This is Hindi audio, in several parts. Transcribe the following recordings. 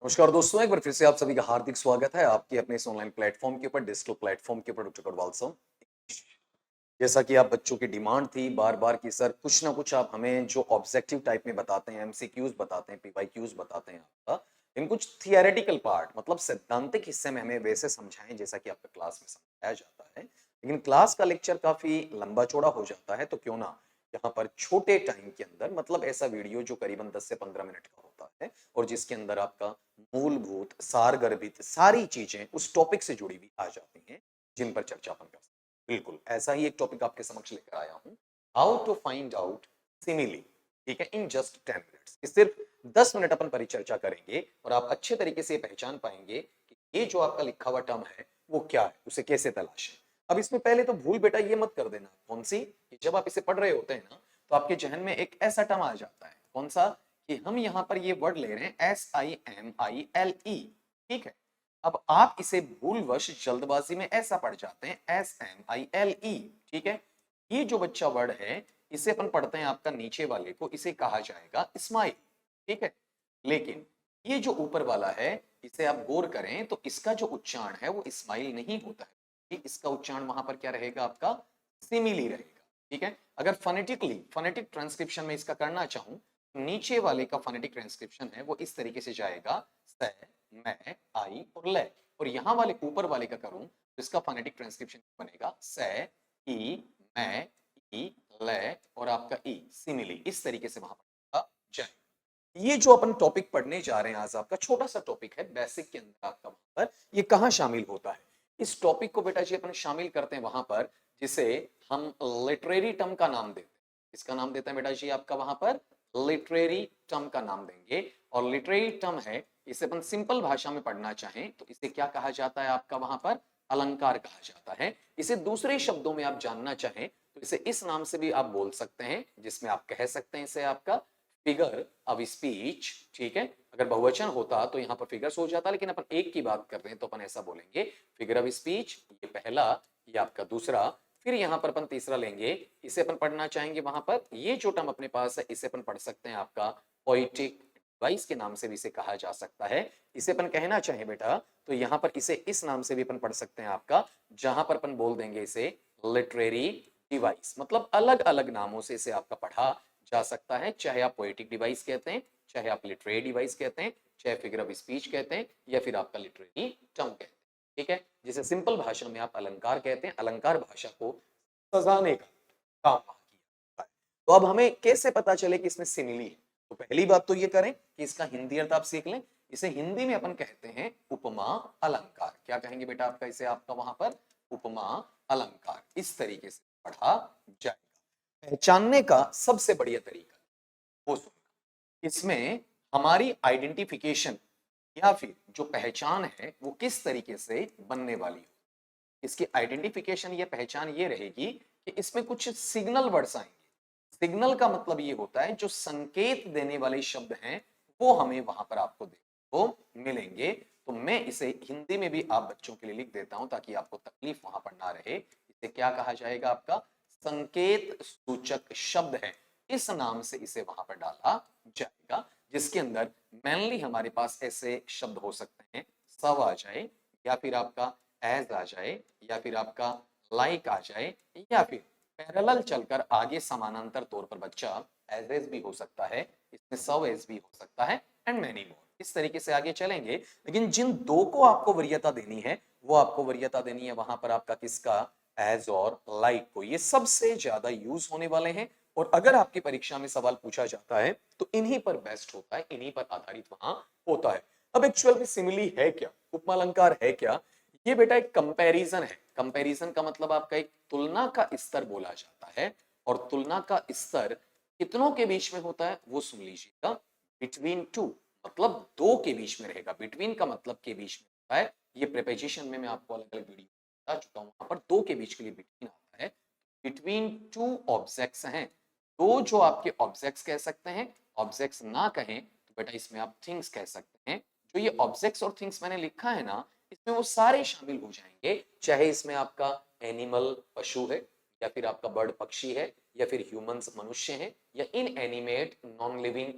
नमस्कार दोस्तों, एक बार फिर से आप सभी का हार्दिक स्वागत है आपके अपने इस ऑनलाइन प्लेटफॉर्म के ऊपर, डिजिटल प्लेटफॉर्म के ऊपर डॉक्टर कड़वाल। जैसा कि आप बच्चों की डिमांड थी बार-बार कि सर कुछ ना कुछ आप हमें जो ऑब्जेक्टिव टाइप में बताते हैं, एमसीक्यूज़ बताते हैं, पीवाईक्यूज़ बताते हैं आपका, इन कुछ थियोरेटिकल पार्ट मतलब सैद्धांतिक हिस्से में हमें वैसे समझाएँ जैसा कि आपका क्लास में समझाया जाता है। लेकिन क्लास का लेक्चर काफ़ी लंबा-चौड़ा हो जाता है, तो क्यों ना यहाँ पर छोटे टाइम के अंदर मतलब ऐसा वीडियो जो करीबन 10 से 15 मिनट का होता है और जिसके अंदर आपका मूलभूत, सारगर्भित सारी चीज़ें उस टॉपिक से जुड़ी हुई आ जाती हैं, जिन पर चर्चा अपन कर सकते हैं। बिल्कुल, ऐसा ही एक टॉपिक आपके समक्ष लेकर आया हूँ। How to find out simile, ठीक है, इन जस्ट 10 मिनट्स। सिर्फ 10 मिनट अपन परिचर्चा करेंगे और आप अच्छे तरीके से पहचान पाएंगे कि ये जो आपका लिखा हुआ टर्म है, वो क्या है, उसे कैसे तलाशें। अब इसमें पहले तो भूल बेटा ये मत कर देना, कौन सी, कि जब आप इसे पढ़ रहे होते हैं ना, तो आपके जहन में एक ऐसा टर्म आ जाता है, कौन सा, कि हम यहाँ पर ये वर्ड ले रहे हैं SIMILE, ठीक है। अब आप इसे भूलवश जल्दबाजी में ऐसा पढ़ जाते हैं SMILE, ठीक है। ये जो बच्चा वर्ड है, इसे अपन पढ़ते हैं आपका नीचे वाले को, इसे कहा जाएगा स्माइल, ठीक है। लेकिन ये जो ऊपर वाला है, इसे आप गौर करें तो इसका जो उच्चारण है वो स्माइल नहीं होता है, ठीक? इसका उच्चारण वहां पर क्या रहेगा आपका, सिमिली रहेगा, ठीक है। अगर फोनेटिकली फोनेटिक ट्रांसक्रिप्शन में इसका करना चाहूं, नीचे वाले का फोनेटिक ट्रांसक्रिप्शन है वो इस तरीके से जाएगा, स, मैं, आई और ले। और यहां वाले ऊपर वाले का करूं तो इसका फोनेटिक ट्रांसक्रिप्शन बनेगा, स, ई, मैं, ई, ले और आपका ई, सिमिली, इस तरीके से वहां पर जाए। ये जो अपन टॉपिक पढ़ने जा रहे हैं आज, आपका छोटा सा टॉपिक है बेसिक के अंदर आपका, वहां पर ये कहां शामिल होता है। इस टॉपिक को बेटा जी अपन शामिल करते हैं वहां पर जिसे हम लिटरेरी टर्म का नाम देते हैं। इसका नाम देते हैं बेटा जी आपका वहां पर लिटरेरी टर्म का नाम देंगे। और लिटरेरी टर्म है, इसे अपन सिंपल भाषा में पढ़ना चाहें तो इसे क्या कहा जाता है आपका वहां पर, अलंकार कहा जाता है। इसे दूसरे शब्दों में आप जानना चाहें तो इसे इस नाम से भी आप बोल सकते हैं, जिसमें आप कह सकते हैं इसे आपका फिगर ऑफ स्पीच, ठीक है। अगर बहुवचन होता तो यहां पर फिगर्स हो जाता, लेकिन अपन एक की बात कर रहे हैं तो अपन ऐसा बोलेंगे, फिगर ऑफ स्पीच, ये पहला, ये आपका दूसरा, फिर यहां पर अपन तीसरा लेंगे। इसे अपन पढ़ना चाहेंगे वहां पर, ये जो टर्म अपने पास है इसे अपन पढ़ सकते हैं आपका पोइटिक डिवाइस के नाम से भी इसे कहा जा सकता है। इसे अपन कहना चाहें बेटा तो यहां पर इसे इस नाम से भी अपन पढ़ सकते हैं आपका, जहां पर अपन बोल देंगे इसे लिटरेरी डिवाइस। मतलब अलग अलग नामों से इसे आपका पढ़ा जा सकता है, चाहे आप पोएटिक डिवाइस कहते हैं, चाहे आप लिटरेरी डिवाइस कहते हैं, चाहे फिगर ऑफ स्पीच कहते हैं, या फिर आपका लिटरेरी टर्म कहते हैं, ठीक है। जिसे सिंपल भाषा में आप अलंकार कहते हैं। अलंकार भाषा को सजाने का काम वहां किया जाता है। तो अब हमें कैसे पता चले कि इसमें सिमिली है, तो पहली बात तो ये करें कि इसका हिंदी अर्थ आप सीख लें। इसे हिंदी में अपन कहते हैं उपमा अलंकार। क्या कहेंगे बेटा आपका इसे, आपका वहां पर उपमा अलंकार, इस तरीके से पढ़ा जाएगा। पहचानने का सबसे बढ़िया तरीका वो सुनना, इसमें हमारी आइडेंटिफिकेशन या फिर जो पहचान है वो किस तरीके से बनने वाली है। इसकी आइडेंटिफिकेशन या पहचान ये रहेगी कि इसमें कुछ सिग्नल वर्ड्स आएंगे। सिग्नल का मतलब ये होता है जो संकेत देने वाले शब्द हैं वो हमें वहां पर आपको देखने को मिलेंगे। तो मैं इसे हिंदी में भी आप बच्चों के लिए लिख देता हूं ताकि आपको तकलीफ वहां पर ना रहे। इसे क्या कहा जाएगा आपका, संकेत सूचक शब्द है, इस नाम से इसे वहां पर डाला जाएगा। जिसके अंदर मेनली हमारे पास ऐसे शब्द हो सकते हैं, सब आ जाए, या फिर आपका एज आ जाए, या फिर आपका लाइक आ जाए, या फिर पैरेलल चलकर आगे समानांतर तौर पर बच्चा एज भी हो सकता है, इसमें सब एज भी हो सकता है, एंड मैनी मोर। इस तरीके से आगे चलेंगे। लेकिन जिन दो को आपको वरीयता देनी है वो आपको वरीयता देनी है वहां पर आपका किसका, एज और लाइक को। ये सबसे ज्यादा यूज होने वाले हैं और अगर आपकी परीक्षा में सवाल पूछा जाता है तो इन्हीं पर बेस्ट होता है, इन्हीं पर आधारित वहां होता है। अब एक्चुअल में सिमिली है क्या, उपमालंकार है क्या, ये बेटा एक कंपैरिजन है। कंपैरिजन का मतलब आपका एक तुलना का स्तर बोला जाता है। और तुलना का स्तर कितनों के बीच में होता है वो सुन लीजिएगा, बिटवीन टू, मतलब दो के बीच में रहेगा। बिटवीन का मतलब के बीच में होता है। ये प्रिपोजिशन में मैं आपको अलग अलग वीडियो बता चुका हूं, वहां पर दो के बीच के लिए बिटवीन आता है। बिटवीन टू ऑब्जेक्ट्स हैं, दो जो आपके ऑब्जेक्ट्स कह सकते हैं। ऑब्जेक्ट्स ना कहें तो बेटा इसमें आप थिंग्स कह सकते हैं। जो ये ऑब्जेक्ट्स और थिंग्स मैंने लिखा है ना, इसमें वो सारे शामिल हो जाएंगे, चाहे इसमें आपका एनिमल पशु है, या फिर आपका बर्ड पक्षी है, या फिर ह्यूमंस मनुष्य है, या इन एनिमेट नॉन लिविंग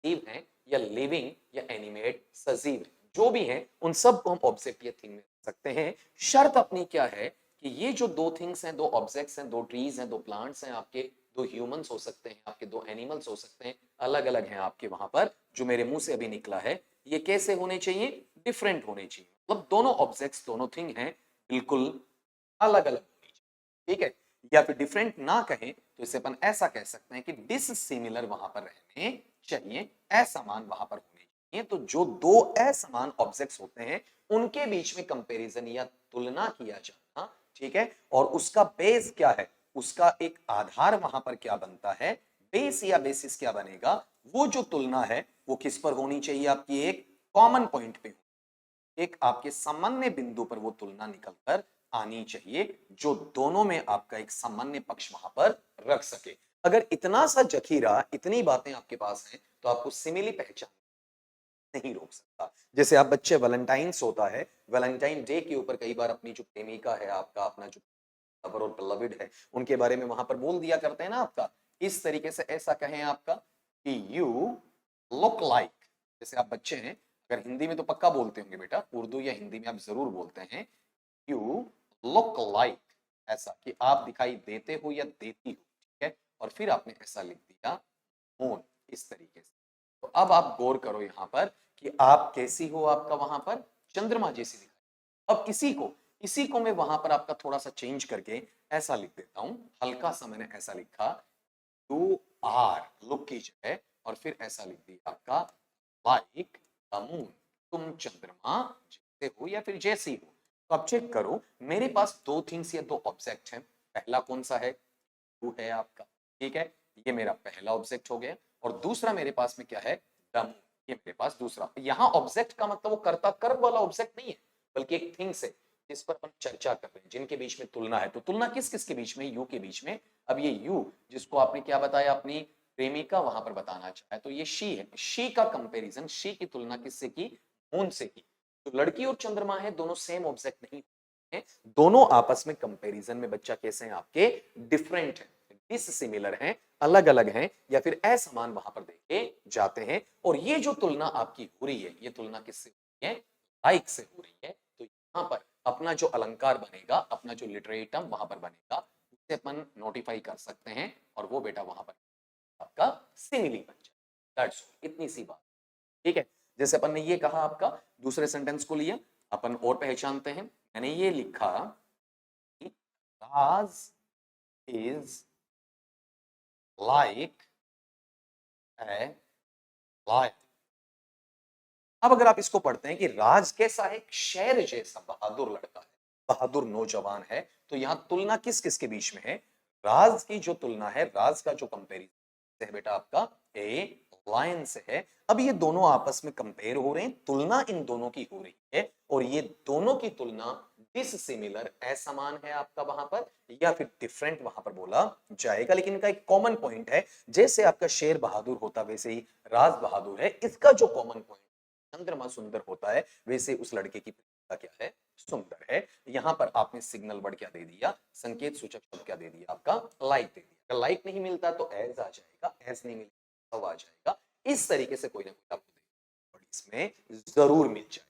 जीव हैं या लिविंग या एनिमेट सजीव हैं, जो भी हैं उन सब को हम ऑब्जेक्ट या थिंग में रख सकते हैं। शर्त अपनी क्या है कि ये जो दो थिंग्स हैं, दो ऑब्जेक्ट्स हैं, दो ट्रीज हैं, दो प्लांट्स हैं आपके, दो ह्यूमंस हो सकते हैं आपके, दो एनिमल्स हो सकते हैं, अलग अलग हैं आपके वहां पर, जो मेरे मुंह से अभी निकला है, ये कैसे होने चाहिए? डिफरेंट होने चाहिए। मतलब दोनों ऑब्जेक्ट्स, दोनों थिंग हैं, बिल्कुल अलग अलग होनी चाहिए, ठीक है। या फिर डिफरेंट ना कहें तो इसे अपन ऐसा कह सकते हैं कि डिससिमिलर वहां पर रहने चाहिए, असमान वहां पर होने चाहिए। तो जो दो असमान ऑब्जेक्ट्स होते हैं उनके बीच में कंपैरिजन या तुलना किया जाना, ठीक है। और उसका बेस क्या है, उसका एक आधार वहां पर क्या बनता है, बेस या बेसिस क्या बनेगा, वो जो तुलना है वो किस पर होनी चाहिए? आपकी एक कॉमन पॉइंट पे, एक आपके सामान्य बिंदु पर वो तुलना निकलकर आनी चाहिए, जो दोनों में आपका एक सामान्य पक्ष वहां पर रख सके। अगर इतना सा जखीरा, इतनी बातें आपके पास हैं, तो आपको सिमिली पहचान नहीं रोक सकता। जैसे आप बच्चे, वैलेंटाइंस होता है, वैलेंटाइन डे के ऊपर कई बार अपनी जो प्रेमिका है आपका, अपना जो लवर और बिलविड है, उनके बारे में वहां पर बोल दिया करते हैं ना आपका, इस तरीके से ऐसा कहें आपका कि यू लुक लाइक, जैसे आप बच्चे हैं, अगर हिंदी में तो पक्का बोलते होंगे बेटा, उर्दू या हिंदी में आप जरूर बोलते हैं, यू लुक लाइक, ऐसा कि आप दिखाई देते हो या देती हो, ठीक है। और फिर आपने ऐसा लिख दिया मून, इस तरीके से। तो अब आप गौर करो यहां पर कि आप कैसी हो, आपका वहां पर चंद्रमा जैसी दिखाई। अब इसी को मैं वहां पर आपका थोड़ा सा चेंज करके ऐसा लिख देता हूं, हल्का सा मैंने ऐसा लिखा, यू आर, लुक की जगह, और फिर ऐसा लिख दिया आपका लाइक द मून, तुम चंद्रमा जैसे हो या फिर जैसी हो। तो आप चेक करो, मेरे पास दो थिंग्स या दो ऑब्जेक्ट हैं। पहला कौन सा है? यू है आपका, ठीक है, ये मेरा पहला ऑब्जेक्ट हो गया। और दूसरा मेरे पास में क्या है? द मून, ये मेरे पास दूसरा। यहाँ ऑब्जेक्ट का मतलब वो कर्ता कर्म वाला ऑब्जेक्ट नहीं है, बल्कि एक थिंग्स है जिस पर हम चर्चा कर रहे हैं, जिनके बीच में तुलना है। तो तुलना किस किस के बीच में? यू के बीच में। अब ये यू जिसको आपने क्या बताया, अपनी प्रेमिका वहां पर बताना चाहे, तो ये शी है। शी का कंपैरिजन, शी की तुलना किससे की? मून से की। तो लड़की और चंद्रमा है, दोनों सेम ऑब्जेक्ट नहीं है, दोनों आपस में कंपैरिजन में बच्चा कैसे हैं आपके? डिफरेंट है, डिससिमिलर हैं, अलग अलग हैं, या फिर असमान वहां पर देखे जाते हैं। और ये जो तुलना आपकी हो रही है, ये तुलना किससे हो रही है? लाइक से हो रही है। तो यहां पर अपना जो अलंकार बनेगा, अपना जो लिटरेरी टर्म वहां पर बनेगा, उसे अपन नोटिफाई कर सकते हैं, और वो बेटा वहां पर आपका सिमिली बन जाए। दैट्स ऑल, इतनी सी बात, ठीक है। जैसे अपन ने ये कहा, आपका दूसरे सेंटेंस को लिया, अपन और पहचानते हैं। मैंने ये लिखा कि राज इज लाइक ए लायन। अब अगर आप इसको पढ़ते हैं कि राज कैसा है? शेर जैसा बहादुर लड़का है, बहादुर नौजवान है। तो यहां तुलना किस किस के बीच में है? राज की जो तुलना है, राज का जो कंपेरिजन है बेटा आपका ए लायन से है। अब ये दोनों आपस में कंपेयर हो रहे हैं, तुलना इन दोनों की हो रही है, और ये दोनों की तुलना डिससिमिलर, असमान है आपका वहां पर, या फिर डिफरेंट वहां पर बोला जाएगा। लेकिन इनका एक कॉमन पॉइंट है, जैसे आपका शेर बहादुर होता वैसे ही राज बहादुर है। इसका जो कॉमन पॉइंट, चंद्रमा सुंदर होता है, वैसे उस लड़के की प्रेमिका क्या है? सुंदर है। यहां पर आपने सिग्नल वर्ड क्या दे दिया? संकेत सूचक शब्द क्या दे दिया? आपका लाइक दे दिया। अगर लाइक नहीं मिलता तो एज आ जाएगा, एज नहीं मिलता तो आ जाएगा। इस तरीके से कोई ना कोई आपको इसमें जरूर मिल जाएगा।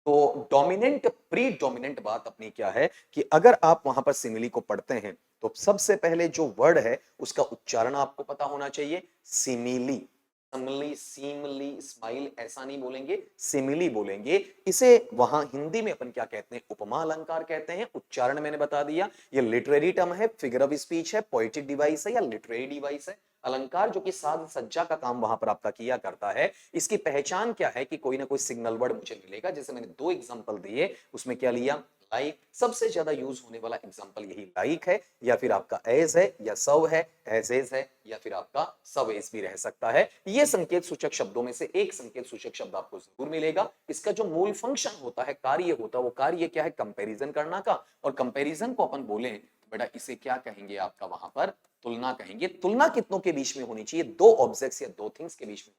तो डोमिनेंट, प्री डोमिनेंट बात अपनी क्या है कि अगर आप वहां पर सिमिली को पढ़ते हैं, तो सबसे पहले जो वर्ड है उसका उच्चारण आपको पता होना चाहिए, सिमिली। समली, सीमली, स्माइल ऐसा नहीं बोलेंगे, सिमिली बोलेंगे। इसे वहां हिंदी में अपन क्या कहते हैं? उपमा अलंकार कहते हैं। उच्चारण मैंने बता दिया, ये लिटरेरी टर्म है, फिगर ऑफ स्पीच है, पोएटिक डिवाइस है या लिटरेरी डिवाइस है। अलंकार जो कि साज सज्जा का काम वहां पर आपका किया करता है। इसकी पहचान क्या है कि कोई ना कोई सिग्नल वर्ड मुझे मिलेगा। जैसे मैंने दो एग्जांपल दिए, उसमें क्या लिया? लाइक, सबसे ज्यादा यूज होने वाला एग्जांपल यही लाइक है, या फिर आपका एज है, या सव है, एज एज है, या फिर आपका सब एज भी रह सकता है। ये संकेत सूचक शब्दों में से एक संकेत सूचक शब्द आपको जरूर मिलेगा। इसका जो मूल फंक्शन होता है, कार्य होता है, वो कार्य क्या है? कंपैरिजन करना का। और कंपैरिजन को अपन बोले तो बेटा इसे क्या कहेंगे? आपका वहां पर तुलना कहेंगे। तुलना कितनों के बीच में होनी चाहिए? दो ऑब्जेक्ट्स या दो थिंग्स के बीच में,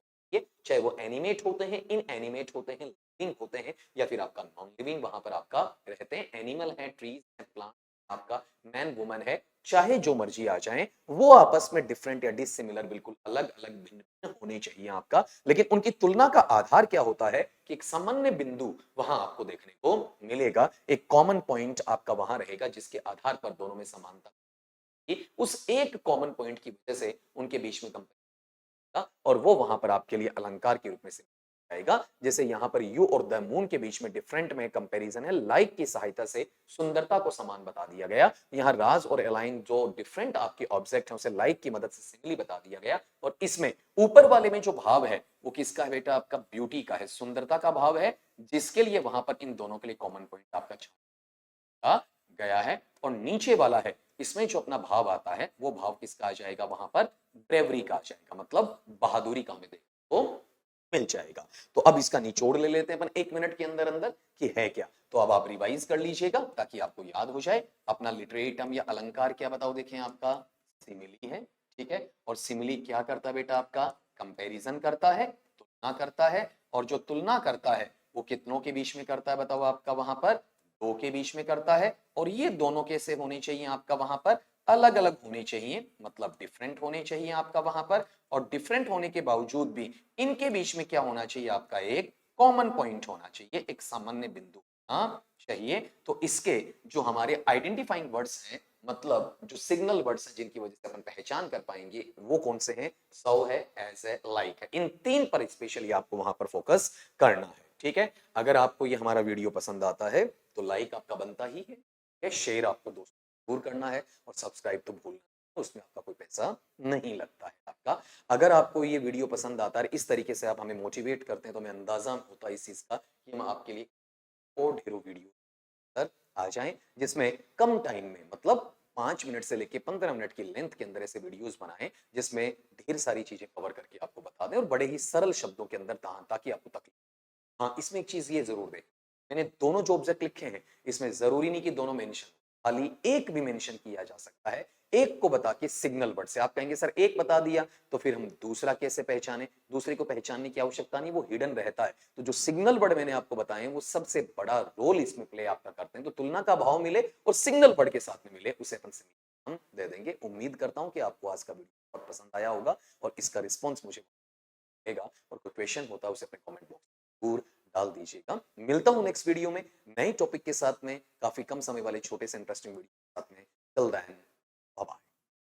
चाहे वो एनिमेट होते हैं, इन एनिमेट होते हैं, लिविंग होते हैं, या फिर आपका नॉन लिविंग वहां पर आपका रहते हैं, एनिमल है, ट्रीज है, प्लांट आपका मैन वुमन है, चाहे जो मर्जी आ जाए, वो आपस में डिफरेंट या डिसिमिलर बिल्कुल अलग अलग भिन्न भिन्न होने चाहिए आपका, लेकिन उनकी तुलना का आधार क्या होता है कि एक सामान्य बिंदु वहां आपको देखने को मिलेगा, एक कॉमन पॉइंट आपका वहां रहेगा जिसके आधार पर दोनों में समानता, उस एक कॉमन पॉइंट की वजह से उनके बीच में और वो वहां पर आपके लिए अलंकार के रूप में से आएगा। जैसे यहां पर यू और द मून के बीच में डिफरेंट में कंपैरिजन है, लाइक की सहायता से सुंदरता को समान बता दिया गया। यहाँ राज और एलाइन जो डिफरेंट आपके ऑब्जेक्ट है उसे लाइक की मदद से सिमिली बता दिया गया। और इसमें ऊपर वाले में जो भाव है वो किसका है बेटा? आपका ब्यूटी का है, सुंदरता का भाव है, जिसके लिए वहां पर इन दोनों के लिए कॉमन पॉइंट आपका छापा गया है। और नीचे वाला है, इसमें जो अपना भाव आता है वो भाव किसका आ जाएगा? वहां पर ब्रेवरी का आ जाएगा, मतलब बहादुरी का हमें देखने को मिल जाएगा। तो अब इसका निचोड़ ले लेते हैं अपन 1 मिनट के अंदर अंदर कि है क्या। तो अब आप रिवाइज कर लीजिएगा ताकि आपको याद हो जाए। अपना लिटरेरी टर्म या अलंकार क्या बताओ, देखें आपका सिमिली है, ठीक है। और सिमिली क्या करता है बेटा? आपका कंपैरिजन करता है, तुलना करता है। और जो तुलना करता है वो कितनों के बीच में करता है बताओ? आपका वहां पर दो के बीच में करता है। और ये दोनों कैसे होने चाहिए आपका? वहां पर अलग अलग होने चाहिए, मतलब डिफरेंट होने चाहिए आपका वहां पर। और डिफरेंट होने के बावजूद भी इनके बीच में क्या होना चाहिए? आपका एक कॉमन पॉइंट होना चाहिए, एक सामान्य बिंदु होना चाहिए। तो इसके जो हमारे आइडेंटिफाइंग वर्ड्स हैं, मतलब जो सिग्नल वर्ड्स हैं जिनकी वजह से अपन पहचान कर पाएंगे, वो कौन से हैं? सो है, एज है, लाइक है। इन तीन पर स्पेशली आपको वहां पर फोकस करना है, ठीक है। अगर आपको ये हमारा वीडियो पसंद आता है तो लाइक आपका बनता ही है, शेयर आपको दोस्तों जरूर करना है, और सब्सक्राइब तो भूलना, उसमें आपका कोई पैसा नहीं लगता है आपका। अगर आपको ये वीडियो पसंद आता है, इस तरीके से आप हमें मोटिवेट करते हैं, तो हमें अंदाजा होता है इस चीज का कि हम आपके लिए और ढेरों वीडियो पर आ जाएं, जिसमें कम टाइम में, मतलब 5 मिनट से लेके 15 मिनट की लेंथ के अंदर ऐसे वीडियोस बनाएं जिसमें ढेर सारी चीजें कवर करके आपको बता दें, और बड़े ही सरल शब्दों के अंदर, ताकि आपको तकलीफ। हाँ, इसमें एक चीज ये जरूर देख, मैंने दोनों जो ऑब्जेक्ट लिखे हैं इसमें जरूरी नहीं कि दोनों मेंशन, खाली एक भी मेंशन किया जा सकता है। एक को बता के सिग्नल वर्ड से आप कहेंगे सर एक बता दिया तो फिर हम दूसरा कैसे पहचाने? दूसरे को पहचानने की आवश्यकता नहीं, वो हिडन रहता है। तो जो सिग्नल वर्ड मैंने आपको बताए वो सबसे बड़ा रोल इसमें प्ले आपका करते हैं। तो तुलना का भाव मिले और सिग्नल वर्ड के साथ में मिले, उसे अपन हम दे देंगे। उम्मीद करता हूं कि आपको आज का वीडियो बहुत पसंद आया होगा और इसका रिस्पॉन्स मुझे मिलेगा। और कोई क्वेश्चन होता है उसे अपने कमेंट बॉक्स में जरूर डाल दीजिएगा। मिलता हूं नेक्स्ट वीडियो में नए टॉपिक के साथ में, काफी कम समय वाले छोटे से इंटरेस्टिंग वीडियो के साथ में। Till then